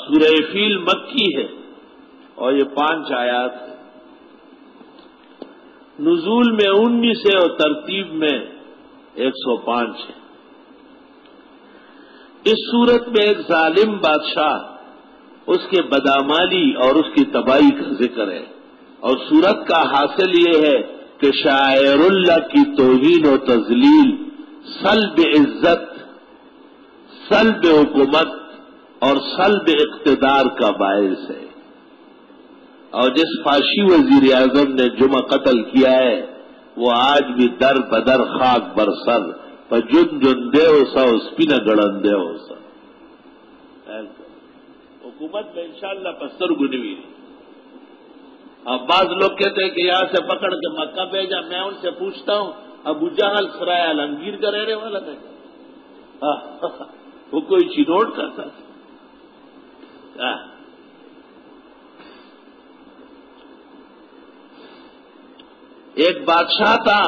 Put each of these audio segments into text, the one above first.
سورہ فیل مکی ہے اور یہ 5 آیات ہے. نزول میں 19 ہے اور ترتیب میں 105 ہے. اس صورت میں ایک ظالم بادشاہ، اس کے بدعمالی اور اس کی تباہی کا ذکر ہے، اور صورت کا حاصل یہ ہے کہ شاعر اللہ کی توہین و تذلیل، سلب عزت، سلب حکومت اور سلب اقتدار کا باعث ہے. اور جس فاشی وزیر اعظم نے جمعہ قتل کیا ہے وہ آج بھی در بدر خاک برسر پر جن جن دے ہو سا اس پی نہ گڑن دے ہو سا. حکومت میں انشاءاللہ پستر گنوی. اب بعض لوگ کہتے ہیں کہ یہاں سے پکڑ کے مکہ بھیجا. میں ان سے پوچھتا ہوں ابو جہل سرائے عالمگیر کا رہنے والا تھا، وہ کوئی چنوٹ کرتا تھا. ایک بادشاہ تھا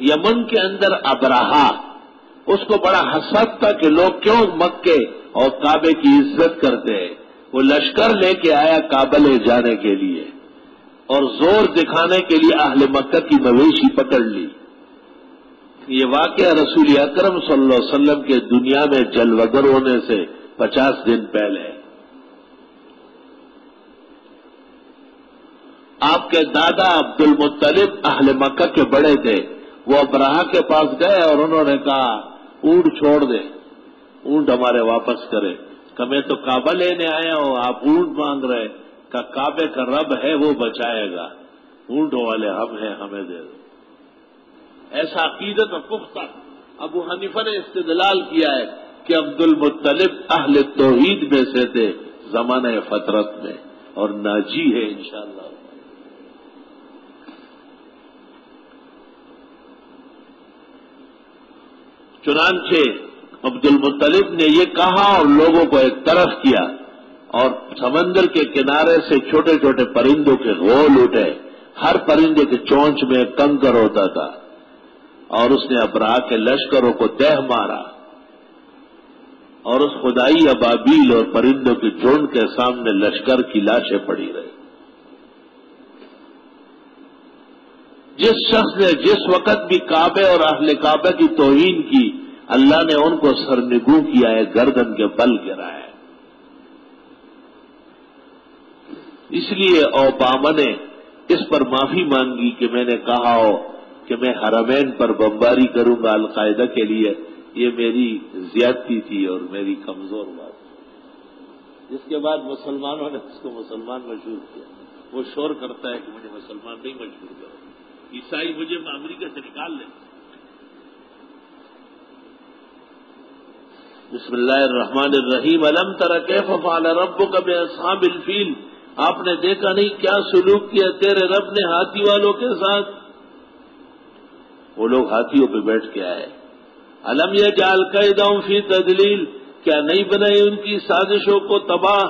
یمن کے اندر ابراہا، اس کو بڑا حسد تھا کہ لوگ کیوں مکے اور کعبے کی عزت کرتے ہیں. وہ لشکر لے کے آیا کعبہ لے جانے کے لیے اور زور دکھانے کے لیے اہل مکہ کی مویشی پکڑ لی. یہ واقعہ رسول اکرم صلی اللہ علیہ وسلم کے دنیا میں جلوگر ہونے سے 50 دن پہلے. آپ کے دادا عبد المطلب اہل مکہ کے بڑے تھے. وہ ابراہا کے پاس گئے اور انہوں نے کہا اونٹ چھوڑ دیں، اونٹ ہمارے واپس کرے. کہ میں تو کعبہ لینے آیا ہوں، آپ اونٹ مانگ رہے. کہ کعبے کا رب ہے وہ بچائے گا، اونٹوں والے ہم ہیں، ہمیں دے دو. ایسا عقیدت و پختہ. ابو حنیفہ نے استدلال کیا ہے کہ عبد المطلب اہل توحید میں سے تھے زمانہ فترت میں، اور ناجی ہے انشاءاللہ. چنانچہ عبد المطلب نے یہ کہا اور لوگوں کو ایک طرف کیا، اور سمندر کے کنارے سے چھوٹے چھوٹے پرندوں کے غول اٹھے. ہر پرندے کے چونچ میں ایک کنکر ہوتا تھا، اور اس نے ابراہ کے لشکروں کو دہ مارا، اور اس خدائی ابابیل اور پرندوں کے جھنڈ کے سامنے لشکر کی لاشیں پڑی رہی. جس شخص نے جس وقت بھی کعبے اور اہل کعبہ کی توہین کی، اللہ نے ان کو سرنگوں کیا ہے، گردن کے بل گرا ہے. اس لیے اوباما نے اس پر معافی مانگی کہ میں نے کہا ہو کہ میں حرمین پر بمباری کروں گا القاعدہ کے لیے. یہ میری زیادتی تھی اور میری کمزور بات تھی. جس کے بعد مسلمانوں نے اس کو مسلمان مشہور کیا. وہ شور کرتا ہے کہ مجھے مسلمان نہیں مشہور کرو، عیسائی مجھے امریکہ سے نکال لیں. بسم اللہ الرحمن الرحیم. الم تر کیف فعل ربک باصحاب الفیل. آپ نے دیکھا نہیں کیا سلوک کیا تیرے رب نے ہاتھی والوں کے ساتھ. وہ لوگ ہاتھیوں پہ بیٹھ کے آئے. الم یجعل کیدہم فی تضلیل. کیا نہیں بنائی ان کی سازشوں کو تباہ.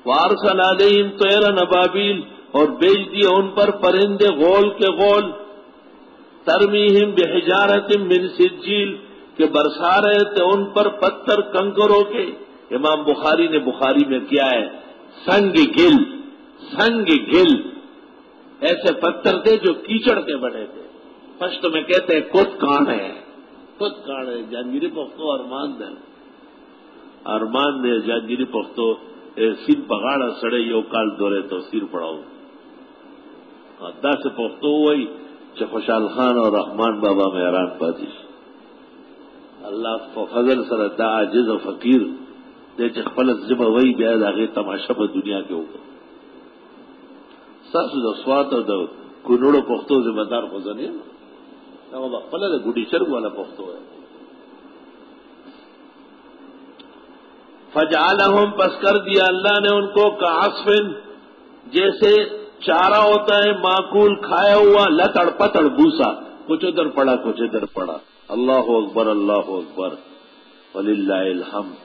وارسل علیہم طیرا ابابیل. اور بیچ دیا ان پر پرندے غول کے غول. ترمیہم بحجارۃ من سجیل. کہ برسا رہے تھے ان پر پتھر کنکروں کے. امام بخاری نے بخاری میں کیا ہے، سنگ گل. سنگ گل ایسے پتھر تھے جو کیچڑ کے بنے تھے. پشتو میں کہتے ہیں کت کان ہے. کت کان ہے جانگیری پختو ارمان دے. ارمان دے جانگیری پختو سیر پگاڑا سڑے یو کال دورے تو سیر پڑاؤ. دا سے پختو ہوئی چھ خوشحال خان اور رحمان بابا میں حیران پاتی. اللہ فضل سر دا عاجز و فقیر دے چھ خپلت جب وہی بیا داغی تماشا پا دنیا کے اوپر. ساسو دا سوات و دا کنوڑو پختو ذمہ دار خوزنی نا وہ خپلت دا گوڑی چرگ والا پختو ہے. فجعلہم پس کر دیا اللہ نے ان کو کعصفن جیسے چارہ ہوتا ہے معقول کھایا ہوا، لتڑ پتڑ بوسا، کچھ ادھر پڑا کچھ ادھر پڑا. اللہ اکبر اللہ اکبر وللہ الحمد.